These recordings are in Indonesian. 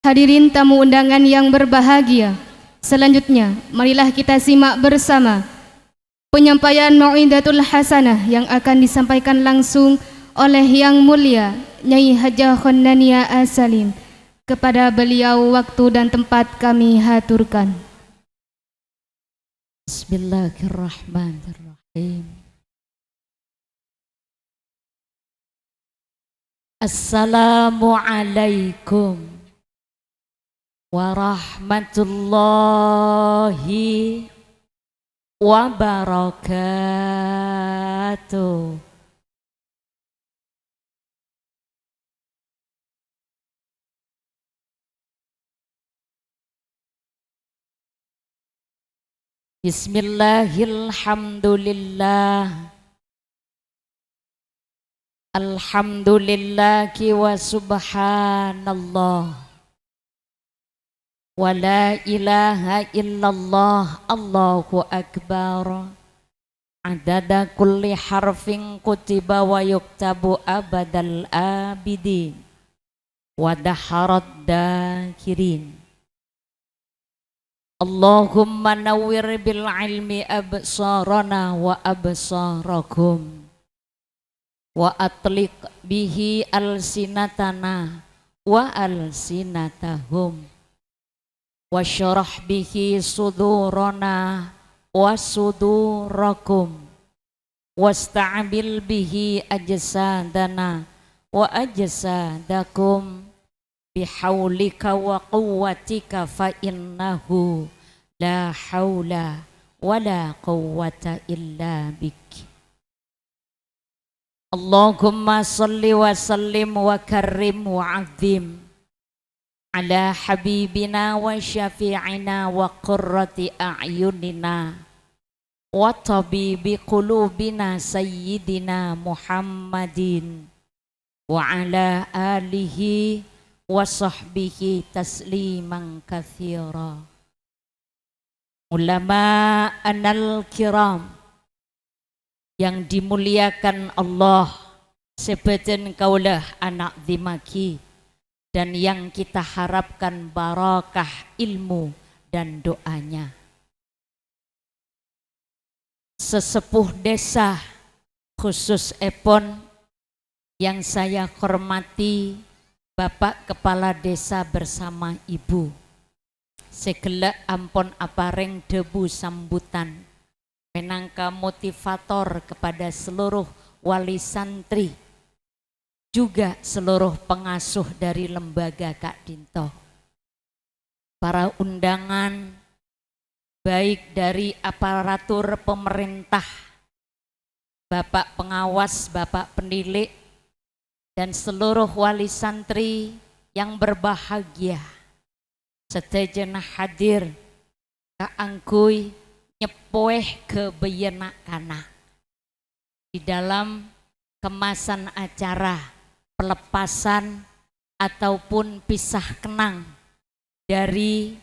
Hadirin tamu undangan yang berbahagia, selanjutnya marilah kita simak bersama penyampaian mau'idatul hasanah yang akan disampaikan langsung oleh Yang Mulia Nyai Hajah Khonnania As-Salim. Kepada beliau waktu dan tempat kami haturkan. Bismillahirrahmanirrahim. Assalamualaikum warahmatullahi wabarakatuh. Bismillahirrahmanirrahim. Alhamdulillahi wa subhanallah wa la ilaha illallah Allahu akbar adada kulli harfin kutiba wa yuktabu abadal abidin wa daharat dakirin. Allahumma nawwir bil ilmi absarana wa absarakum wa atliq bihi alsinatana wa alsinatahum wa syarah bihi sudurana wa sudurakum wasta'bil bihi ajsadana wa ajsadakum bihaulika wa quwwatika fa innahu la haula wa la quwwata illa bik. Allahumma salli wa sallim wa karrim wa azim ala habibina wa syafi'ina wa qurrati a'yunina wa tabibi qulubina sayyidina Muhammadin wa ala alihi wa sahbihi tasliman katsira. Ulama anal kiram yang dimuliakan Allah, sebadan kaulah anak dimaki, dan yang kita harapkan barakah ilmu dan doanya. Sesepuh desa khusus Epon yang saya hormati, Bapak Kepala Desa bersama Ibu, segelak ampon apareng debu sambutan menangka motivator kepada seluruh wali santri, juga seluruh pengasuh dari lembaga Kak Dinto, para undangan baik dari aparatur pemerintah, Bapak pengawas, Bapak pendidik, dan seluruh wali santri yang berbahagia. Setejenah hadir Kak Angkuy nyepoeh ke beyenak kana di dalam kemasan acara pelepasan ataupun pisah kenang dari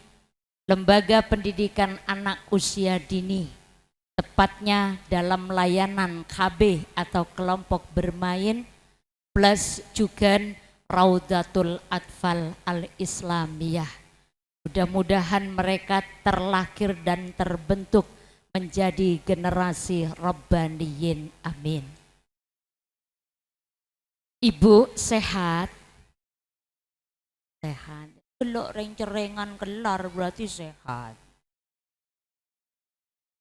lembaga pendidikan anak usia dini, tepatnya dalam layanan KB atau kelompok bermain plus juga Raudatul Atfal Al-Islamiyah. Mudah-mudahan mereka terlahir dan terbentuk menjadi generasi Rabbaniyin, amin. Ibu sehat? Sehat. Belok reng-cerengan kelar berarti sehat.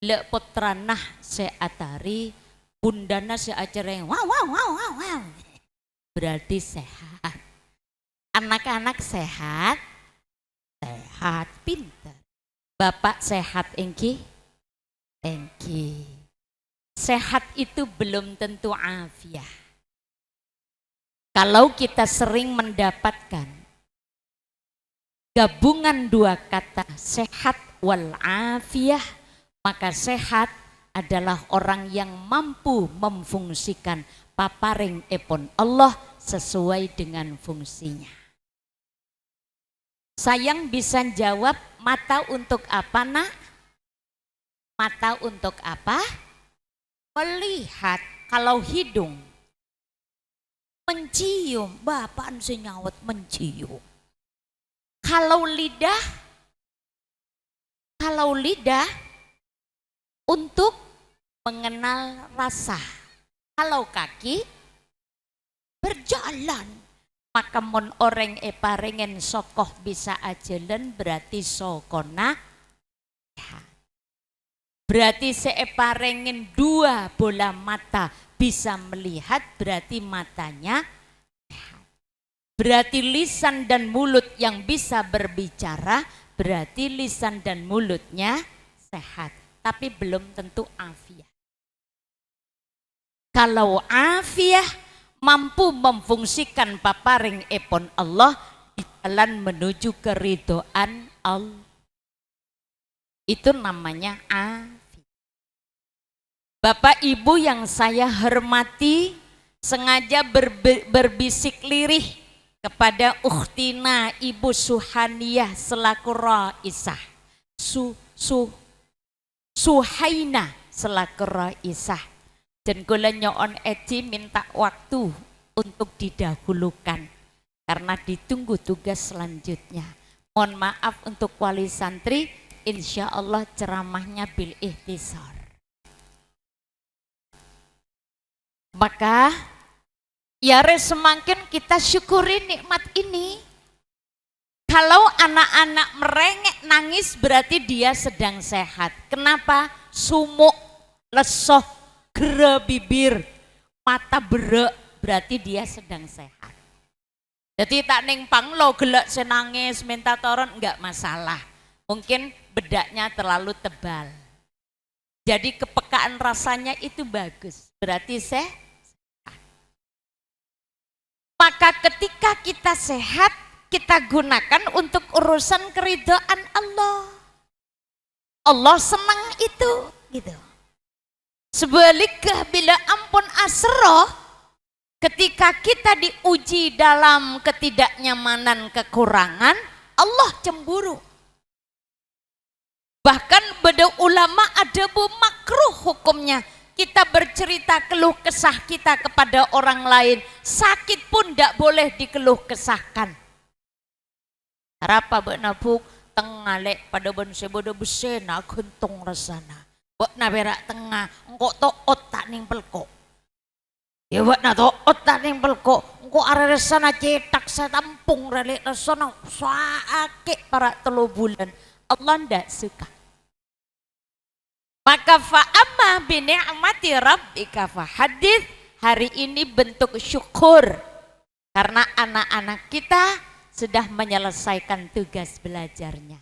Lek potranah seatari, bundana seacereng, wow wow wow wow wow. Berarti sehat. Anak-anak sehat? Sehat, pintar. Bapak sehat engki? Engki. Sehat itu belum tentu afiah. Kalau kita sering mendapatkan gabungan dua kata sehat wal afiah, maka sehat adalah orang yang mampu memfungsikan paparing epon Allah sesuai dengan fungsinya. Sayang bisa jawab, mata untuk apa nak? Mata untuk apa? Melihat. Kalau hidung mencium, bapak senyawat mencium. Kalau lidah untuk mengenal rasa. Kalau kaki berjalan. Maka mon orang parengen sokoh bisa ajalan berarti sokona. Berarti separengen dua bola mata bisa melihat berarti matanya sehat. Berarti lisan dan mulut yang bisa berbicara berarti lisan dan mulutnya sehat. Tapi belum tentu afiah. Kalau afiah mampu memfungsikan paparing epon Allah di jalan menuju keridhaan Allah. Itu namanya afiah. Bapak Ibu yang saya hormati, sengaja berbisik lirih kepada ukhtina Ibu Suhaniyah selaku Raisah, Suhaina selaku Raisah. Dan kula nyoon Edi minta waktu untuk didahulukan karena ditunggu tugas selanjutnya. Mohon maaf untuk wali santri, insya Allah ceramahnya bil ihtisar. Maka ya semakin kita syukuri nikmat ini. Kalau anak-anak merengek nangis berarti dia sedang sehat. Kenapa? Sumuk, lesoh, gere bibir, mata berek berarti dia sedang sehat. Jadi tak ning panglo gelek senangis minta toron enggak masalah. Mungkin bedaknya terlalu tebal. Jadi kepekaan rasanya itu bagus. Berarti sehat. Maka ketika kita sehat, kita gunakan untuk urusan keridhaan Allah. Allah senang itu, gitu. Sebaliknya bila ampun asroh, ketika kita diuji dalam ketidaknyamanan kekurangan, Allah cemburu. Bahkan beda ulama ada makruh hukumnya. Kita bercerita keluh kesah kita kepada orang lain, sakit pun tidak boleh dikeluh kesahkan. Harapa benabuk tengalek pada bense bodo besena gentung rasana. Buat berak tengah, engkau to otak ning pelko. Ya buat to otak ning pelko, engkau arah resana cetak saya tampung relek resana sakit para 3 bulan. Allah ndak suka. Maka fa'amma bi ni'mati rabbika fahadits. Hari ini bentuk syukur karena anak-anak kita sudah menyelesaikan tugas belajarnya.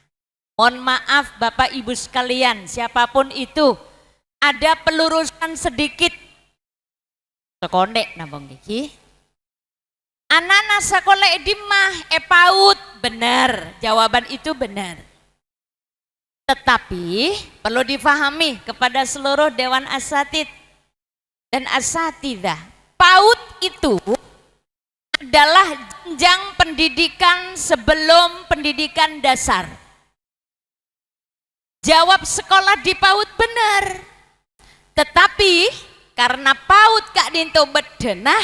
Mohon maaf Bapak Ibu sekalian, siapapun itu, ada pelurusan sedikit. Sekondek nabong niki. Anak-anak sekolah edimah PAUD, benar, jawaban itu benar. Tetapi perlu difahami kepada seluruh Dewan Asatid dan Asatidah, PAUD itu adalah jenjang pendidikan sebelum pendidikan dasar. Jawab sekolah di PAUD benar. Tetapi karena PAUD Kak Dinto bedenah,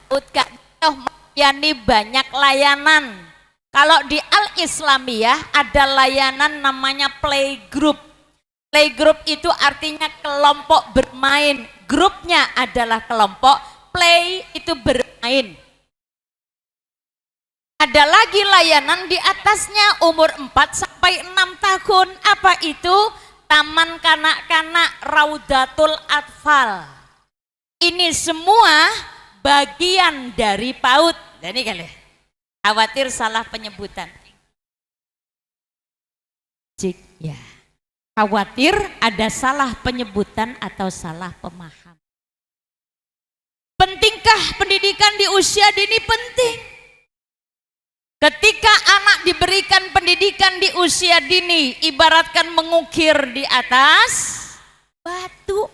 PAUD Kak Dinto yani banyak layanan. Kalau di Al-Islamiyah ada layanan namanya playgroup. Playgroup itu artinya kelompok bermain. Grupnya adalah kelompok, play itu bermain. Ada lagi layanan di atasnya umur 4 sampai 6 tahun. Apa itu? Taman kanak-kanak Raudatul Atfal. Ini semua bagian dari PAUD. Jadi kali khawatir salah penyebutan. Cik ya. Khawatir ada salah penyebutan atau salah pemaham. Pentingkah pendidikan di usia dini? Penting. Ketika anak diberikan pendidikan di usia dini, ibaratkan mengukir di atas batu.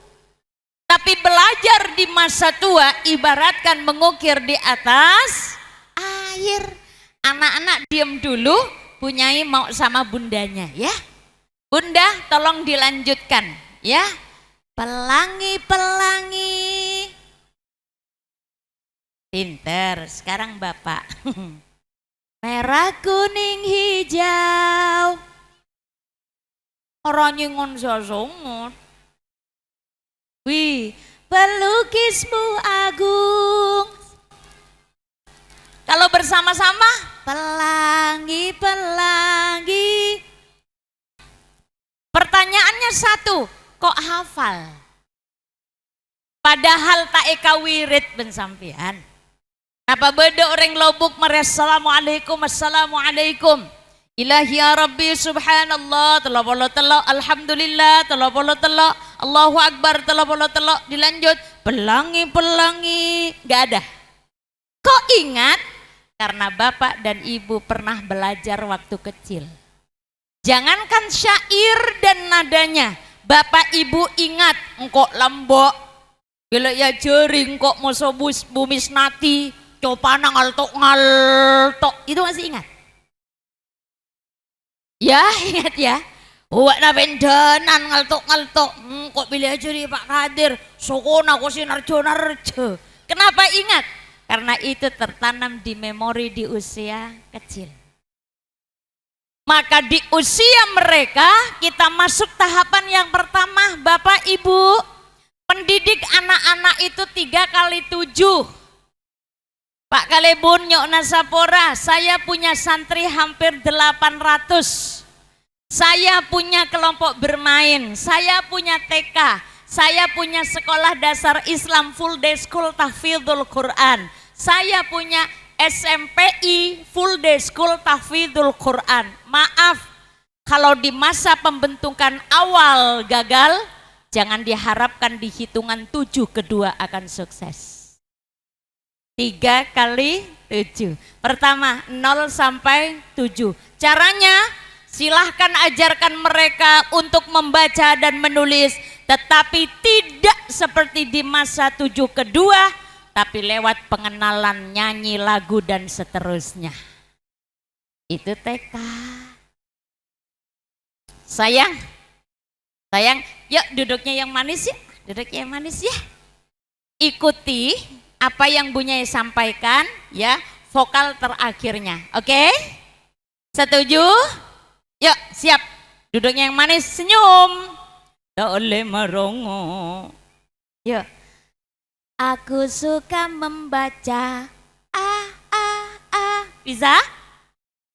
Tapi belajar di masa tua, ibaratkan mengukir di atas air. Anak-anak diam dulu, Bunyai mau sama bundanya ya. Bunda tolong dilanjutkan ya. Pelangi-pelangi. Pinter, sekarang Bapak. Merah, kuning, hijau. Orang nyingon sosongot. Wih, pelukismu agung. Kalau bersama-sama, pelangi-pelangi. Pertanyaannya satu, kok hafal? Padahal tak eka wirid ben sampean. Apa beda orang lobuk mereka assalamualaikum, assalamualaikum. Ilahi ya Rabbi subhanallah, telah alhamdulillah, telah Allahu Akbar, telah dilanjut, pelangi-pelangi, gak ada. Kok ingat? Karena bapak dan ibu pernah belajar waktu kecil. Jangankan syair dan nadanya, bapak ibu ingat, engkok lambok, bila ya jering kok mosobus bumis nati, copana ngaltok, itu masih ingat? Ya ingat ya. Uwak na bendenan ngaltok. Kok pilih aja nih Pak Kadir. Sokona ko sinarjo. Kenapa ingat? Karena itu tertanam di memori di usia kecil. Maka di usia mereka kita masuk tahapan yang pertama, Bapak Ibu. Pendidik anak-anak itu 3x7. Pak Kalebun Nyok Nasapora, saya punya santri hampir 800. Saya punya kelompok bermain, saya punya TK, saya punya sekolah dasar Islam full day school tahfidzul Quran. Saya punya SMPI full day school tahfidzul Quran. Maaf, kalau di masa pembentukan awal gagal, jangan diharapkan di hitungan 7 kedua akan sukses. 3x7. Pertama 0 sampai 7. Caranya silahkan ajarkan mereka untuk membaca dan menulis, tetapi tidak seperti di masa 7 kedua, tapi lewat pengenalan nyanyi lagu dan seterusnya. Itu TK. Sayang, yuk duduknya yang manis ya, duduknya yang manis ya. Ikuti apa yang Bunyai sampaikan ya, vokal terakhirnya. Oke? Setuju? Yuk, siap. Duduknya yang manis, senyum. Oleh merongo. Yuk. Aku suka membaca. Bisa?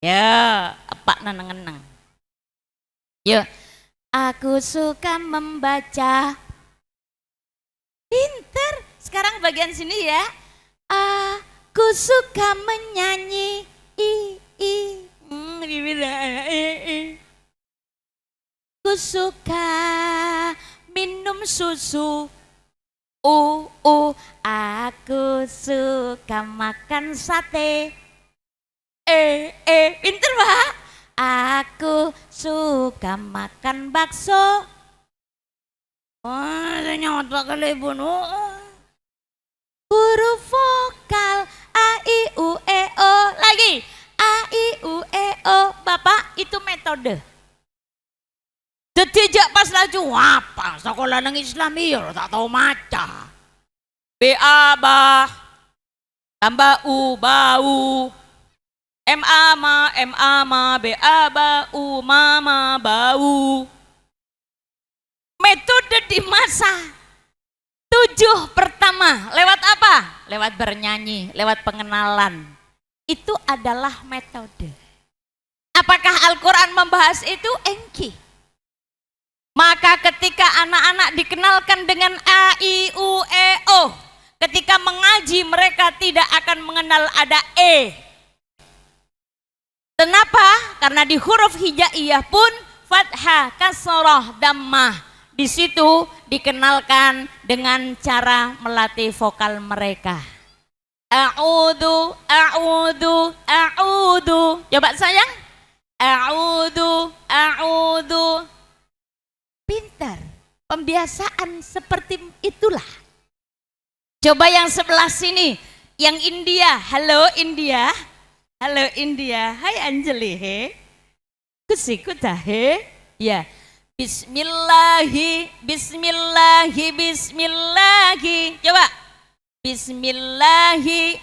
Ya, apa neneng-neneng. Yuk. Aku suka membaca. Pinter. Sekarang bagian sini ya. Aku suka menyanyi. Aku suka minum susu. Aku suka makan sate. Pinter Pak. Aku suka makan bakso. Saya nyawat Pak Kalebun. Huruf vokal A, I, U, E, O. Lagi A, I, U, E, O. Bapak, itu metode. Tidak pas laju apa sekolah nang Islamiyah tak tahu maca. BA bah tambah U bau. MA ma BA bau mama bau. Metode di masa 7 pertama, lewat apa? Lewat bernyanyi, lewat pengenalan. Itu adalah metode. Apakah Al-Quran membahas itu? Engki. Maka ketika anak-anak dikenalkan dengan A, I, U, E, O, ketika mengaji mereka tidak akan mengenal ada E. Kenapa? Karena di huruf hijaiyah pun fathah, kasroh, dammah. Di situ dikenalkan dengan cara melatih vokal mereka. A'udhu. Coba sayang. A'udhu. Pintar. Pembiasaan seperti itulah. Coba yang sebelah sini. Yang India. Halo India. Halo India. Hai Anjali he. Kusikuta ya. Bismillahi. Coba. Bismillahi.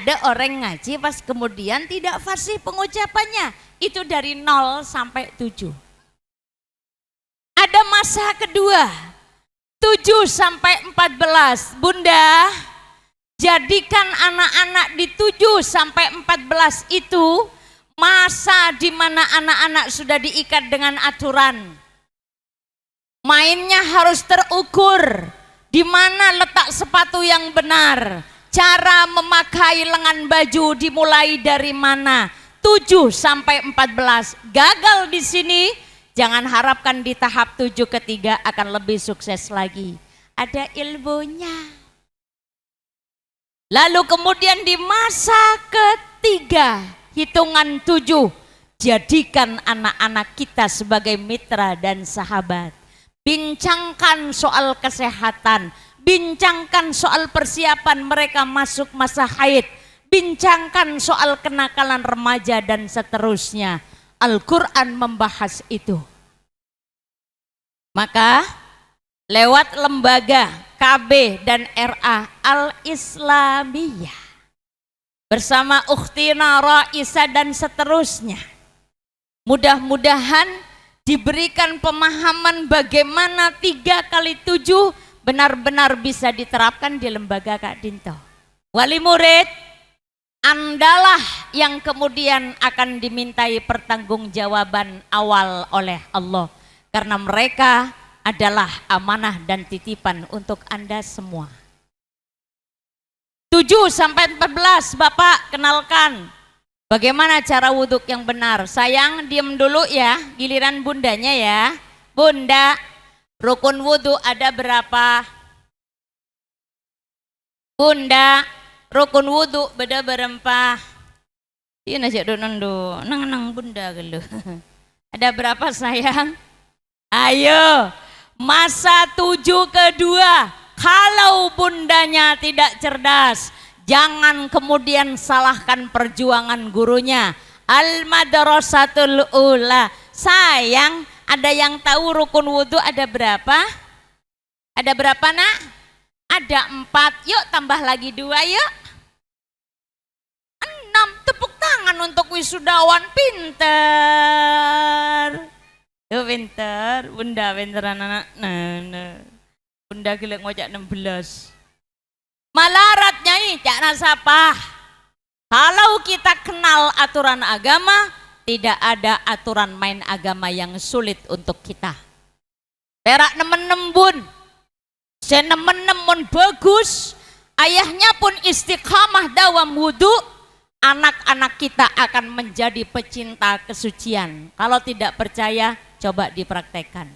ada orang ngaji pas kemudian tidak fasih pengucapannya. Itu dari 0 sampai 7. Ada masa kedua, 7 sampai 14. Bunda, jadikan anak-anak di 7 sampai 14 itu masa di mana anak-anak sudah diikat dengan aturan. Mainnya harus terukur, di mana letak sepatu yang benar, cara memakai lengan baju dimulai dari mana. 7 sampai 14. Gagal di sini, jangan harapkan di tahap 7 ketiga akan lebih sukses lagi. Ada ilmunya. Lalu kemudian di masa ketiga, hitungan 7, jadikan anak-anak kita sebagai mitra dan sahabat. Bincangkan soal kesehatan, bincangkan soal persiapan mereka masuk masa haid, bincangkan soal kenakalan remaja dan seterusnya. Al-Quran membahas itu. Maka lewat lembaga KB dan RA Al-Islamiyah bersama Ukhtina Raisa dan seterusnya, mudah-mudahan diberikan pemahaman bagaimana 3 kali 7 benar-benar bisa diterapkan di lembaga Kak Dinto. Wali murid, Andalah yang kemudian akan dimintai pertanggungjawaban awal oleh Allah, karena mereka adalah amanah dan titipan untuk Anda semua. 7 sampai 14, Bapak kenalkan bagaimana cara wudhu yang benar. Sayang, diem dulu ya, giliran bundanya ya. Bunda, rukun wudhu ada berapa? Bunda, rukun wudhu beda berempah. Ini aja do nang bunda gelu. Ada berapa sayang? Ayo, masa 7 kedua. Kalau bundanya tidak cerdas, jangan kemudian salahkan perjuangan gurunya. Al-Madrasatul Ula. Sayang, ada yang tahu rukun wudhu ada berapa? Ada berapa nak? Ada 4. Yuk tambah lagi 2 yuk. 6. Tepuk tangan untuk wisudawan pinter. Tuh pinter, bunda pinter anak-anak. Nah. Bunda gila ngocak 16. Malarat nyai cak nasapah. Kalau kita kenal aturan agama, tidak ada aturan main agama yang sulit untuk kita. Perak nemen bun, senemen-nemen bagus, ayahnya pun istiqamah dawam wudhu, anak-anak kita akan menjadi pecinta kesucian. Kalau tidak percaya, coba dipraktekkan.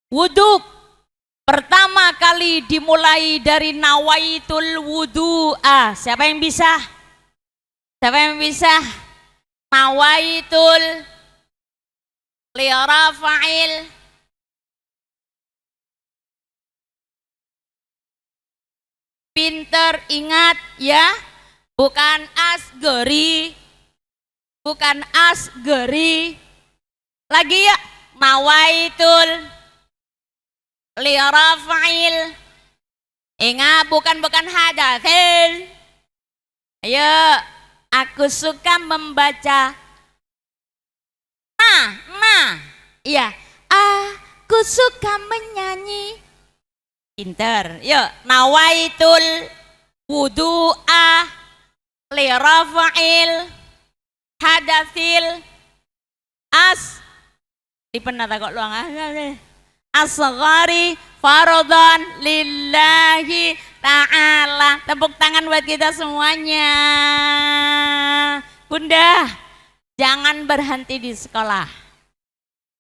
Wudhu pertama kali dimulai dari nawaitul wudu'a. Siapa yang bisa? Siapa yang bisa? Nawaitul lirafa'il pinter, ingat ya, bukan asgeri, bukan asgeri. Lagi ya, nawaitul lirafa'il. Ingat, bukan hadatsil. Ayo, aku suka membaca. Nah, iya, aku suka menyanyi. Pinter. Yuk, nawaitul wudu'a lirafa'il hadatsil di penata kok luang asghari fardhan lillahi ta'ala. Tepuk tangan buat kita semuanya. Bunda, jangan berhenti di sekolah.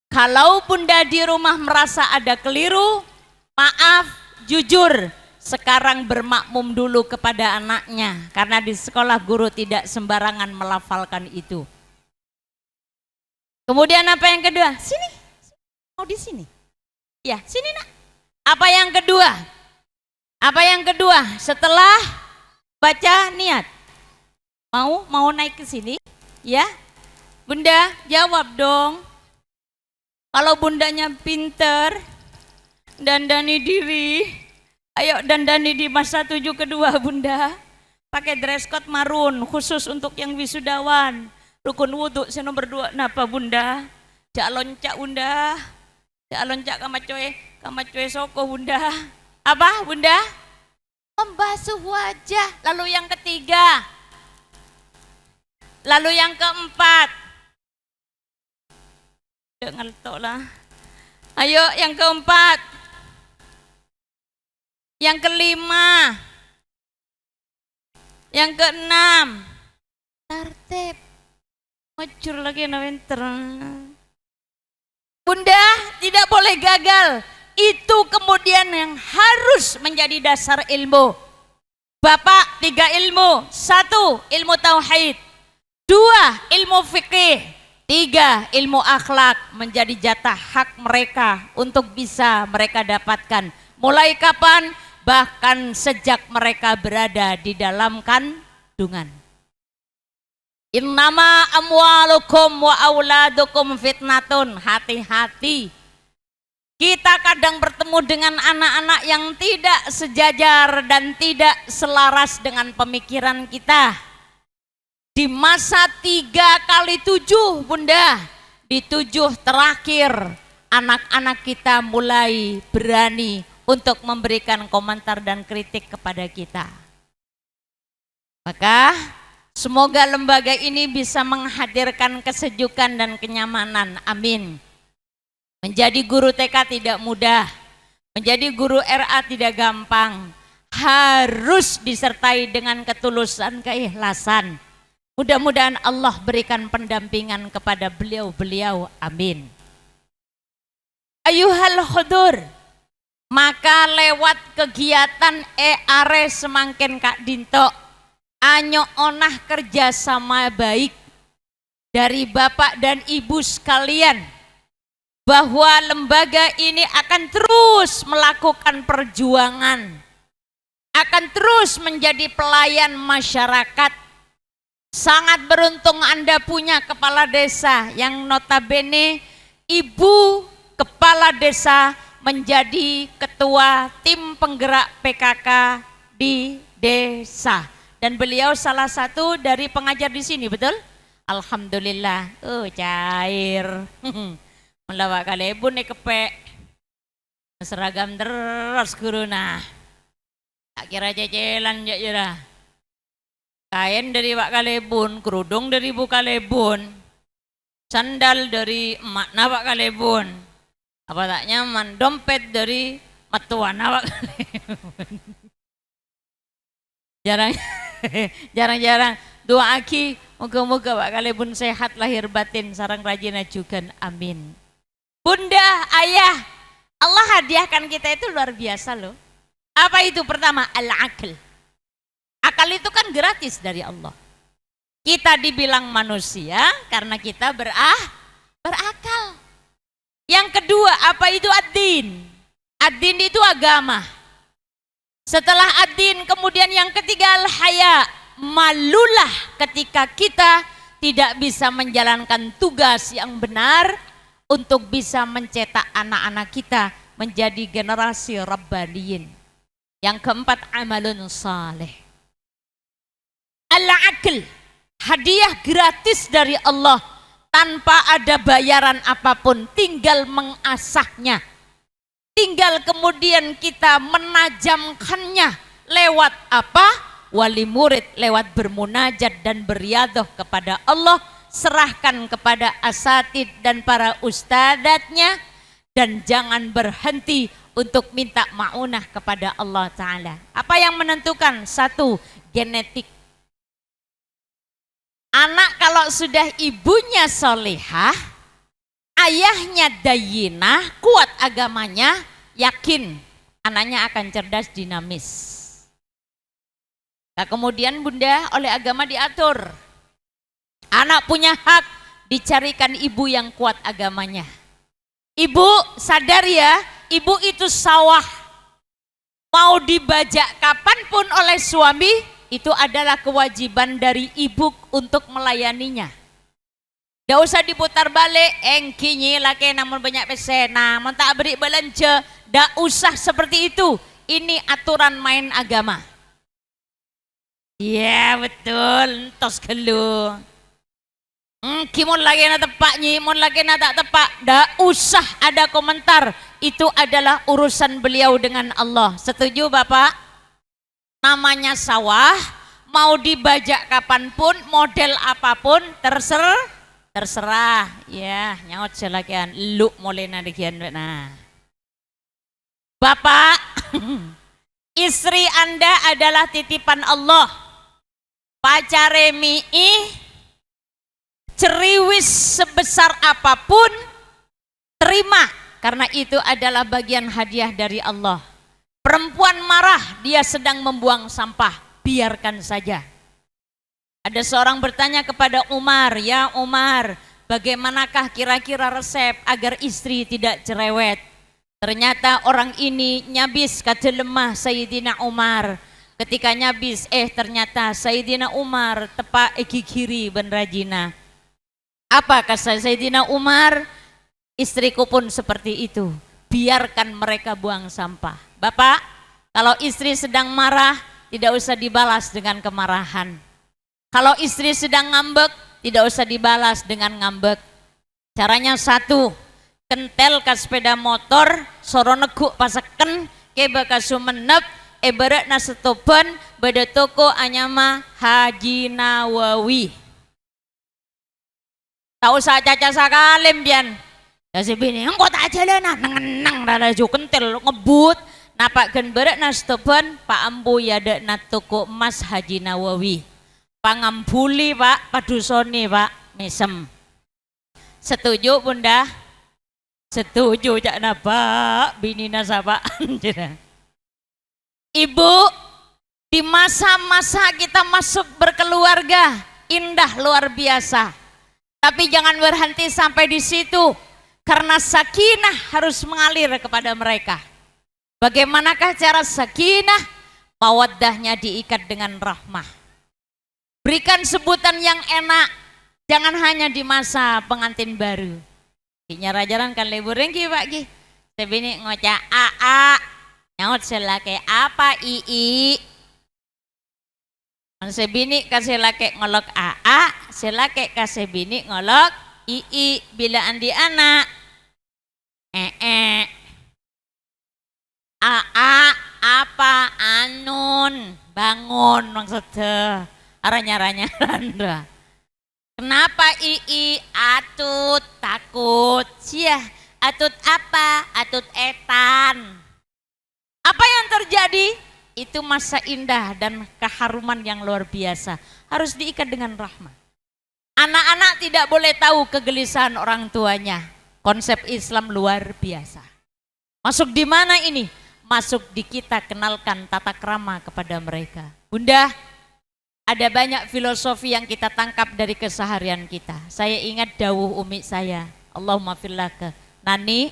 Kalau bunda di rumah merasa ada keliru, maaf, jujur, sekarang bermakmum dulu kepada anaknya, karena di sekolah guru tidak sembarangan melafalkan itu. Kemudian apa yang kedua? Sini, mau di sini. Ya, sini nak. Apa yang kedua? Apa yang kedua? Setelah baca niat. Mau naik ke sini? Ya. Bunda, jawab dong. Kalau bundanya pinter, dandani diri. Ayo dandani di masa 7 kedua bunda. pakai dress code marun khusus untuk yang wisudawan. Rukun wudhu seno berdua napa bunda? Jak loncak bunda. Jak loncak kamacoe soko bunda. Apa bunda? Membasuh wajah. Lalu yang ketiga. Lalu yang keempat. Ngeltok lah. Ayo yang keempat. Yang kelima. Yang keenam. Tertib. Macur lagi na winter. Bunda tidak boleh gagal. Itu kemudian yang harus menjadi dasar ilmu. Bapak 3 ilmu. 1 ilmu tauhid. 2 ilmu fikih. 3 ilmu akhlak menjadi jatah hak mereka untuk bisa mereka dapatkan. Mulai kapan? Bahkan sejak mereka berada di dalam kandungan. Innama amwalukum wa auladukum fitnatun. Hati-hati. Kita kadang bertemu dengan anak-anak yang tidak sejajar dan tidak selaras dengan pemikiran kita. Di masa 3 kali 7 bunda, di 7 terakhir anak-anak kita mulai berani untuk memberikan komentar dan kritik kepada kita. Maka semoga lembaga ini bisa menghadirkan kesejukan dan kenyamanan, amin. Menjadi guru TK tidak mudah, menjadi guru RA tidak gampang, harus disertai dengan ketulusan, keikhlasan. Mudah-mudahan Allah berikan pendampingan kepada beliau-beliau, amin. Ayuhal khudur, maka lewat kegiatan are semangkin Kak Dinto, anyo onah kerjasama baik dari Bapak dan Ibu sekalian, bahwa lembaga ini akan terus melakukan perjuangan, akan terus menjadi pelayan masyarakat. Sangat beruntung Anda punya kepala desa yang notabene ibu kepala desa menjadi ketua tim penggerak PKK di desa. Dan beliau salah satu dari pengajar di sini, betul? Alhamdulillah. Cair. Melawak kalebun nih kepek. Seragam terus guruna. Tak kira cecelan ya. Kain dari Pak Kalebun, kerudung dari Bu Kalebun, sandal dari emakna Pak Kalebun, apa tak nyaman, dompet dari matuana Pak Kalebun. Jarang-jarang doa aki, moga-moga Pak Kalebun sehat lahir batin, sarang rajin juga, amin. Bunda, ayah, Allah hadiahkan kita itu luar biasa loh. Apa itu? Pertama, al-aql. Akal itu kan gratis dari Allah. Kita dibilang manusia karena kita berakal. Yang kedua, apa itu ad-din? Ad-din itu agama. Setelah ad-din, kemudian yang ketiga al-haya. Malulah ketika kita tidak bisa menjalankan tugas yang benar untuk bisa mencetak anak-anak kita menjadi generasi rabbaniyin. Yang keempat, amalun saleh. Al-aql, hadiah gratis dari Allah tanpa ada bayaran apapun, tinggal mengasahnya, tinggal kemudian kita menajamkannya lewat apa? Wali murid, lewat bermunajat dan beriadah kepada Allah, serahkan kepada asatid dan para ustadzatnya, dan jangan berhenti untuk minta ma'unah kepada Allah Ta'ala. Apa yang menentukan? 1, genetik. Anak kalau sudah ibunya solihah, ayahnya dayinah, kuat agamanya, yakin anaknya akan cerdas, dinamis. Nah, kemudian bunda, oleh agama diatur, anak punya hak dicarikan ibu yang kuat agamanya. Ibu sadar ya, ibu itu sawah, mau dibajak kapanpun oleh suami, itu adalah kewajiban dari ibu untuk melayaninya. Tidak usah diputar balik, engkinya laki namun banyak pesena, tak beri belanja, tidak usah seperti itu. Ini aturan main agama. Iya betul, tos gelu. Kimun lagi na tepak nyimun lagi na tak tepak. Dak usah ada komentar. Itu adalah urusan beliau dengan Allah. Setuju Bapak? Namanya sawah, mau dibajak kapanpun, model apapun, terserah. Ya, nyaut silakan. Lu mulai nadikian. Nah, Bapak, istri Anda adalah titipan Allah. Pacare mi'i ceriwis sebesar apapun terima, karena itu adalah bagian hadiah dari Allah. Perempuan marah, dia sedang membuang sampah, biarkan saja. Ada seorang bertanya kepada Umar, ya Umar, bagaimanakah kira-kira resep agar istri tidak cerewet? Ternyata orang ini nyabis kata lemah Sayyidina Umar. Ketika nyabis, ternyata Sayyidina Umar tepak eki kiri ben rajina. Apa kata Sayyidina Umar? Istriku pun seperti itu. Biarkan mereka buang sampah. Bapak, kalau istri sedang marah, tidak usah dibalas dengan kemarahan. Kalau istri sedang ngambek, tidak usah dibalas dengan ngambek. Caranya satu, kentel ke sepeda motor, soro neguk paseken, keba kasumenep, berak na setoban, beda toko anyama Haji Nawawi. Tak usah caca sakalim pian. Kasih bini, engkau tak jalan nang raju kentil ngebut, napak gen berak na setoban, Pak Ampu yada na toko emas Haji Nawawi. Pangambuli Pak, padusoni Pak, mesem. Setuju Bunda? Setuju cak Pak, bini nasabaan. Ibu, di masa-masa kita masuk berkeluarga, indah luar biasa. Tapi jangan berhenti sampai di situ, karena sakinah harus mengalir kepada mereka. Bagaimanakah cara sakinah? Mawaddahnya diikat dengan rahmah. Berikan sebutan yang enak, jangan hanya di masa pengantin baru. Kinya rajaran kan liburan ki Pak ki. Sebini ngocak aa, nyaut selake apa ii. Sebini kasih laki ngolok aa, selake kasih bini ngolok ii. Bila andi anak aa apa anun bangun maksudnya aranya randa. Kenapa ii? Atut takut sia. Atut apa? Atut etan. Apa yang terjadi? Itu masa indah dan keharuman yang luar biasa. Harus diikat dengan rahmat. Anak-anak tidak boleh tahu kegelisahan orang tuanya. Konsep Islam luar biasa. Masuk di mana ini? Masuk di kita kenalkan tata krama kepada mereka. Bunda, ada banyak filosofi yang kita tangkap dari keseharian kita. Saya ingat dawuh umi saya, Allahumma firlaka. Nani,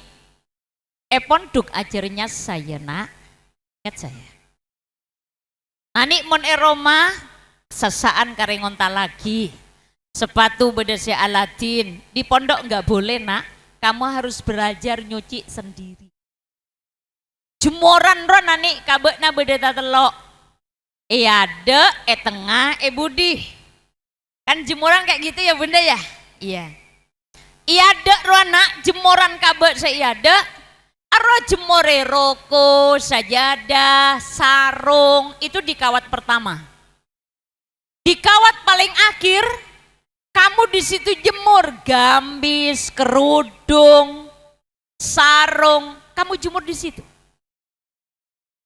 ponduk ajarnya saya nak, ingat saya. Nani mon eroma, sesaan karengonta lagi. Sepatu bedesi Aladin, di pondok enggak boleh nak, kamu harus belajar nyuci sendiri. Jemuran ron nani kabekna bedeta telok. Ada, tengah, budi. Kan jemuran kayak gitu ya Bunda ya? Iya. Ada ruana jemuran kabek seiada. Aro jemore roko, sajadah, sarung, itu di kawat pertama. Di kawat paling akhir, kamu di situ jemur gambis, kerudung, sarung, kamu jemur di situ.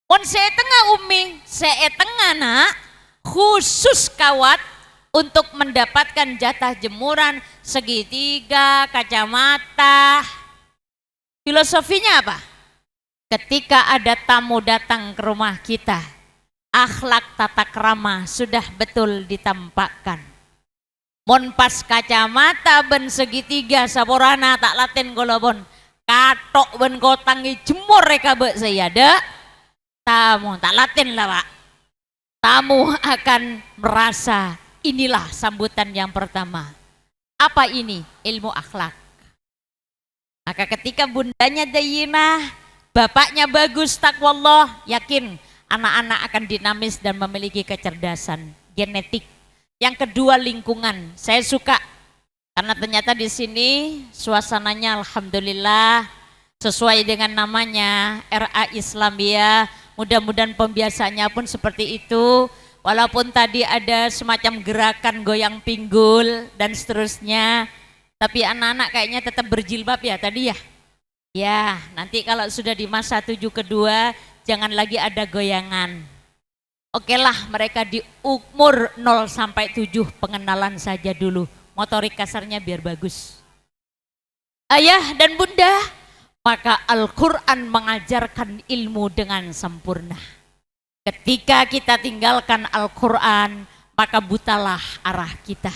On saya tengah umi, saya tengah nak, khusus kawat untuk mendapatkan jatah jemuran segitiga, kacamata. Filosofinya apa? Ketika ada tamu datang ke rumah kita, akhlak tata krama sudah betul ditampakkan. Mon pas kacamata ben segitiga saborana tak laten golobon, katok ben kotangi jemur reka be saya ada. Tamu tak laten lah Pak. Tamu akan merasa inilah sambutan yang pertama. Apa ini? Ilmu akhlak. Maka ketika bundanya dayinah, bapaknya bagus takwallah, yakin anak-anak akan dinamis dan memiliki kecerdasan. genetik. Yang kedua lingkungan. Saya suka karena ternyata di sini suasananya alhamdulillah sesuai dengan namanya RA Islamiyah. Mudah-mudahan pembiasaannya pun seperti itu. Walaupun tadi ada semacam gerakan goyang pinggul dan seterusnya, tapi anak-anak kayaknya tetap berjilbab ya tadi ya. Ya, nanti kalau sudah di masa 7 kedua jangan lagi ada goyangan. Oke lah, mereka di umur 0 sampai 7 pengenalan saja dulu. Motorik kasarnya biar bagus. Ayah dan bunda, maka Al-Quran mengajarkan ilmu dengan sempurna. Ketika kita tinggalkan Al-Quran, maka butalah arah kita.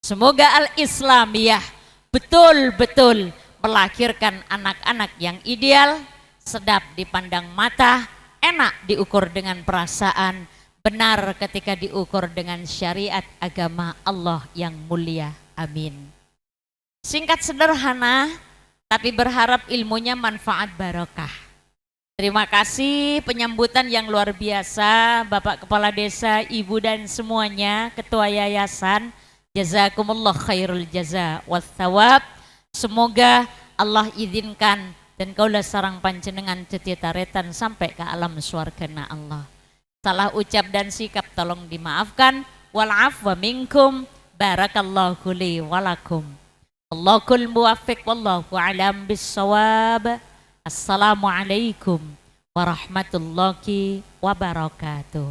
Semoga Al-Islamiyah betul-betul melahirkan anak-anak yang ideal, sedap dipandang mata, enak diukur dengan perasaan, benar ketika diukur dengan syariat agama Allah yang mulia. Amin. Singkat sederhana, tapi berharap ilmunya manfaat barokah. Terima kasih penyambutan yang luar biasa Bapak Kepala Desa, Ibu dan semuanya, Ketua Yayasan. Jazakumullah khairul jaza wathawab. Semoga Allah izinkan dan kaulah sarang panjenengan cetitaretan sampai ke alam swargana Allah. Salah ucap dan sikap tolong dimaafkan. Wal afwa minkum. Barakallahu li walakum. Allahul muwaffiq wallahu alam bissawab. Assalamualaikum warahmatullahi wabarakatuh.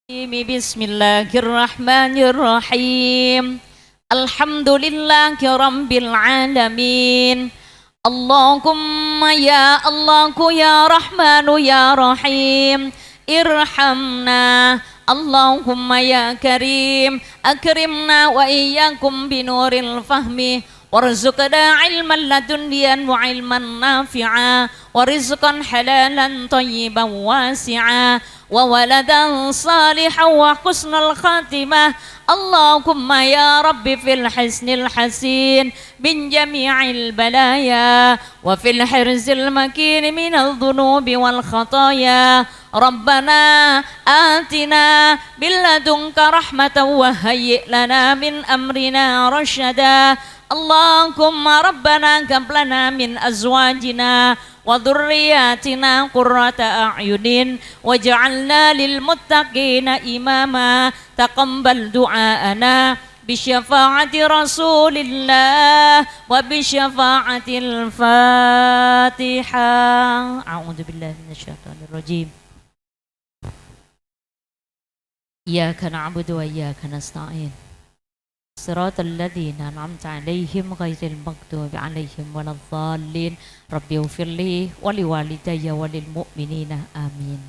Bismillahirrahmanirrahim. Alhamdulillahi rabbil alamin. Allahumma ya Allahu ya Rahmanu ya Rahim, irhamna. Allahumma ya Karim, akrimna wa iyyakum binuril fahmi, warzuqna ilman ladunniyan wa ilman nafi'a, wa rizqan halalan tayyiban wasi'a, wa waladan salihan wa husnal khatimah. Allahumma ya Rabbi fil hisnil hasin min jami'il balaya wa fil hirzil makin minal dhunubi wal khataya. Rabbana atina bil ladunka rahmatan wa hayyi' lana min amrina rasyada. Allahumma rabbana hab lana min azwajina wa dhurriyyatina qurrata a'yunin waj'alna lil muttaqina imama. Taqabbal du'aana bi syafaati Rasulillah wa bi syafaatil Fatihah. A'udzu billahi minasyaitonir rajim. Iyyaka na'budu wa iyyaka nasta'in. Shiratal ladzina an'amta 'alaihim ghairil maghdubi 'alaihim waladdallin. Rabbighfirli wa liwalidayya wa lil mu'minina. Amin.